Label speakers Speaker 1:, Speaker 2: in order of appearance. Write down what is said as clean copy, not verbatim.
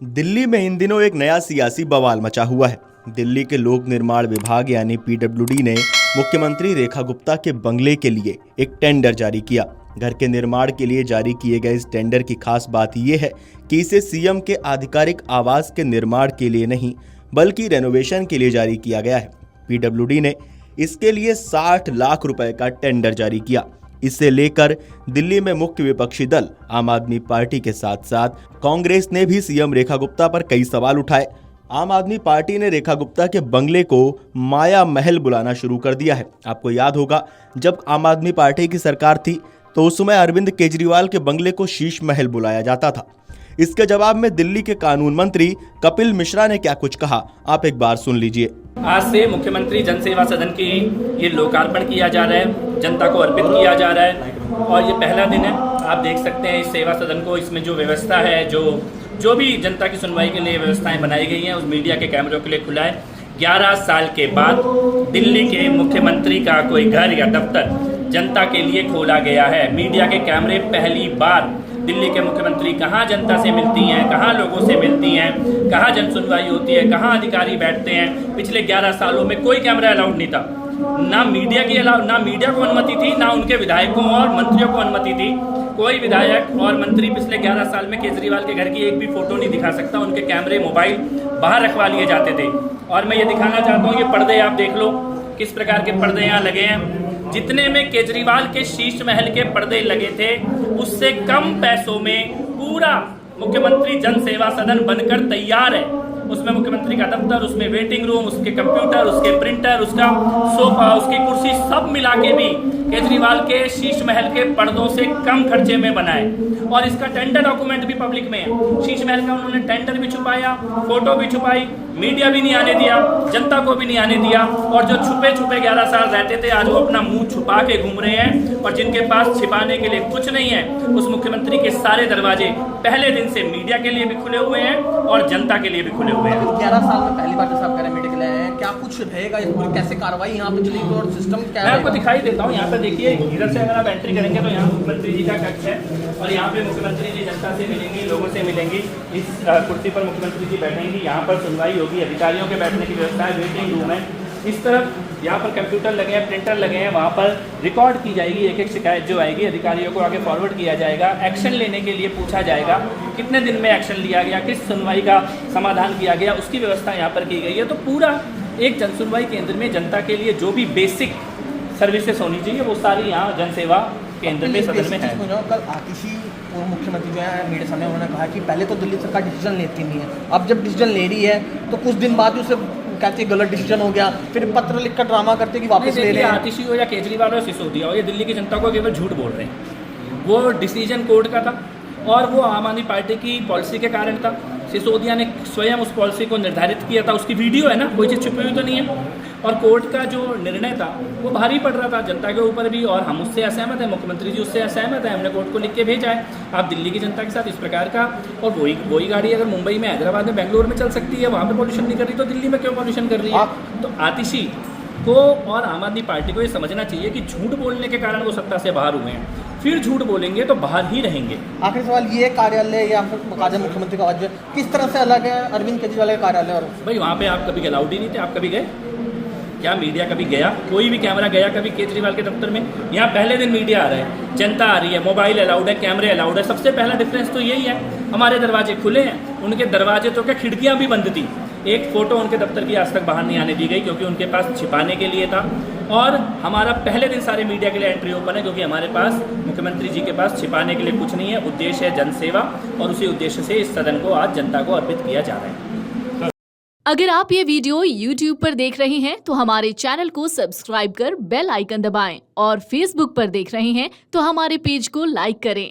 Speaker 1: दिल्ली में इन दिनों एक नया सियासी बवाल मचा हुआ है। दिल्ली के लोक निर्माण विभाग यानी पीडब्ल्यूडी ने मुख्यमंत्री रेखा गुप्ता के बंगले के लिए एक टेंडर जारी किया। घर के निर्माण के लिए जारी किए गए इस टेंडर की खास बात यह है कि इसे सीएम के आधिकारिक आवास के निर्माण के लिए नहीं बल्कि रेनोवेशन के लिए जारी किया गया है। पीडब्ल्यूडी ने इसके लिए 60 लाख रुपए का टेंडर जारी किया। इसे लेकर दिल्ली में मुख्य विपक्षी दल आम आदमी पार्टी के साथ साथ कांग्रेस ने भी सीएम रेखा गुप्ता पर कई सवाल उठाए। आम आदमी पार्टी ने रेखा गुप्ता के बंगले को माया महल बुलाना शुरू कर दिया है। आपको याद होगा, जब आम आदमी पार्टी की सरकार थी तो उस समय अरविंद केजरीवाल के बंगले को शीश महल बुलाया जाता था। इसके जवाब में दिल्ली के कानून मंत्री कपिल मिश्रा ने क्या कुछ कहा, आप एक बार सुन लीजिए।
Speaker 2: आज से मुख्यमंत्री जन सेवा सदन की ये लोकार्पण किया जा रहा है, जनता को अर्पित किया जा रहा है और ये पहला दिन है। आप देख सकते हैं इस सेवा सदन को, इसमें जो व्यवस्था है, जो भी जनता की सुनवाई के लिए व्यवस्थाएं बनाई गई हैं, उस मीडिया के कैमरों के लिए खुला है। 11 साल के बाद दिल्ली के मुख्यमंत्री का कोई घर या दफ्तर जनता के लिए खोला गया है। मीडिया के कैमरे पहली बार दिल्ली के मुख्यमंत्री कहाँ जनता से मिलती हैं, कहाँ लोगों से मिलती हैं, कहाँ जन सुनवाई होती है, कहाँ अधिकारी बैठते हैं। पिछले 11 सालों में कोई कैमरा अलाउड नहीं था, ना मीडिया को अनुमति थी, ना उनके विधायकों और मंत्रियों को अनुमति थी। कोई विधायक और मंत्री पिछले 11 साल में केजरीवाल के घर की एक भी फोटो नहीं दिखा सकता। उनके कैमरे, मोबाइल बाहर रखवा लिए जाते थे। और मैं ये दिखाना चाहता हूँ, ये पर्दे आप देख लो, किस प्रकार के पर्दे यहाँ लगे हैं। जितने में केजरीवाल के शीश महल के पर्दे लगे थे, उससे कम पैसों में पूरा मुख्यमंत्री जन सेवा सदन बनकर तैयार है। उसमें मुख्यमंत्री का दफ्तर, उसमें वेटिंग रूम, उसके कंप्यूटर, उसके प्रिंटर, उसका सोफा, उसकी कुर्सी, सब मिला के भी केजरीवाल के शीश महल के पर्दों से कम खर्चे में बनाए। और इसका टेंडर डॉक्यूमेंट भी पब्लिक में है। शीश महल का उन्होंने टेंडर भी छुपाया, फोटो भी छुपाई, मीडिया भी नहीं आने दिया, जनता को भी नहीं आने दिया। और जो छुपे 11 साल रहते थे, आज वो अपना मुंह छुपा के घूम रहे हैं। और जिनके पास छिपाने के लिए कुछ नहीं है, उस मुख्यमंत्री के सारे दरवाजे पहले दिन से मीडिया के लिए भी खुले हुए हैं और जनता के लिए भी खुले हुए हैं।
Speaker 3: 11 साल में पहली बार साहब कह रहे हैं मीडिया के लिए हैं, क्या कुछ रहेगा, कैसे कार्रवाई यहाँ पे चलेगी और सिस्टम क्या है?
Speaker 2: मैं आपको दिखाई देता हूँ। यहाँ पे देखिए, इधर से अगर आप एंट्री करेंगे तो यहाँ मुख्यमंत्री जी का कक्ष है और यहाँ पे मुख्यमंत्री जी जनता से मिलेंगी, लोगों से मिलेंगी। इस कुर्सी पर मुख्यमंत्री जी बैठेंगी, यहाँ पर सुनवाई होगी, अधिकारियों के बैठने की व्यवस्था है, वेटिंग रूम है। इस तरफ यहाँ पर कंप्यूटर लगे हैं, प्रिंटर लगे हैं, वहाँ पर रिकॉर्ड की जाएगी। एक शिकायत जो आएगी अधिकारियों को आगे फॉरवर्ड किया जाएगा। एक्शन लेने के लिए पूछा जाएगा, कितने दिन में एक्शन लिया गया, किस सुनवाई का समाधान किया गया, उसकी व्यवस्था यहाँ पर की गई है। तो पूरा एक जन सुनवाई केंद्र में जनता के लिए जो भी बेसिक सर्विसेज होनी चाहिए वो सारी यहाँ जन सेवा केंद्र में सदन में है।
Speaker 3: कल आतिशी मुख्यमंत्री जो है मीडिया सामने उन्होंने कहा कि पहले तो दिल्ली सरकार डिसीजन लेती नहीं है, अब जब डिसीजन ले रही है तो कुछ दिन बाद उसे कहते हैं गलत डिसीजन हो गया, फिर पत्र लिखकर ड्रामा करते कि वापस ले रहे हैं।
Speaker 2: आतिशी हो या केजरीवाल हो, सिसोदिया हो, ये दिल्ली की जनता को केवल झूठ बोल रहे हैं। वो डिसीजन कोर्ट का था और वो आम आदमी पार्टी की पॉलिसी के कारण था। सिसोदिया ने स्वयं उस पॉलिसी को निर्धारित किया था, उसकी वीडियो है ना, कोई चीज़ छुपी हुई तो नहीं है। और कोर्ट का जो निर्णय था वो भारी पड़ रहा था जनता के ऊपर भी, और हम उससे असहमत हैं, मुख्यमंत्री जी उससे असहमत है। हमने कोर्ट को लिख के भेजा है, आप दिल्ली की जनता के साथ इस प्रकार का। और वही गाड़ी अगर मुंबई में, हैदराबाद में, बेंगलोर में चल सकती है, वहाँ पे पॉल्यूशन नहीं कर रही, तो दिल्ली में क्यों पॉल्यूशन कर रही है? तो आतिशी को और आम आदमी पार्टी को ये समझना चाहिए कि झूठ बोलने के कारण वो सत्ता से बाहर हुए हैं, फिर झूठ बोलेंगे तो बाहर ही रहेंगे।
Speaker 3: आखिरी सवाल, ये कार्यालय या मुख्यमंत्री का राज्य किस तरह से अलग है अरविंद केजरीवाल का कार्यालय? और भाई
Speaker 2: वहाँ पे आप कभी अलाउड ही नहीं थे, आप कभी गए क्या? मीडिया कभी गया? कोई भी कैमरा गया कभी केजरीवाल के दफ्तर में? यहाँ पहले दिन मीडिया आ रहा है, जनता आ रही है, मोबाइल अलाउड है, कैमरे अलाउड है। सबसे पहला डिफरेंस तो यही है, हमारे दरवाजे खुले हैं, उनके दरवाजे तो क्या खिड़कियाँ भी बंद थी। एक फोटो उनके दफ्तर की आज तक बाहर नहीं आने दी गई क्योंकि उनके पास छिपाने के लिए था। और हमारा पहले दिन सारे मीडिया के लिए एंट्री ओपन है क्योंकि हमारे पास, मुख्यमंत्री जी के पास छिपाने के लिए कुछ नहीं है। उद्देश्य है जन सेवा और उसी उद्देश्य से इस सदन को आज जनता को अर्पित किया जा रहा है।
Speaker 4: अगर आप ये वीडियो YouTube पर देख रहे हैं तो हमारे चैनल को सब्सक्राइब कर बेल आइकन दबाएं, और Facebook पर देख रहे हैं तो हमारे पेज को लाइक करें।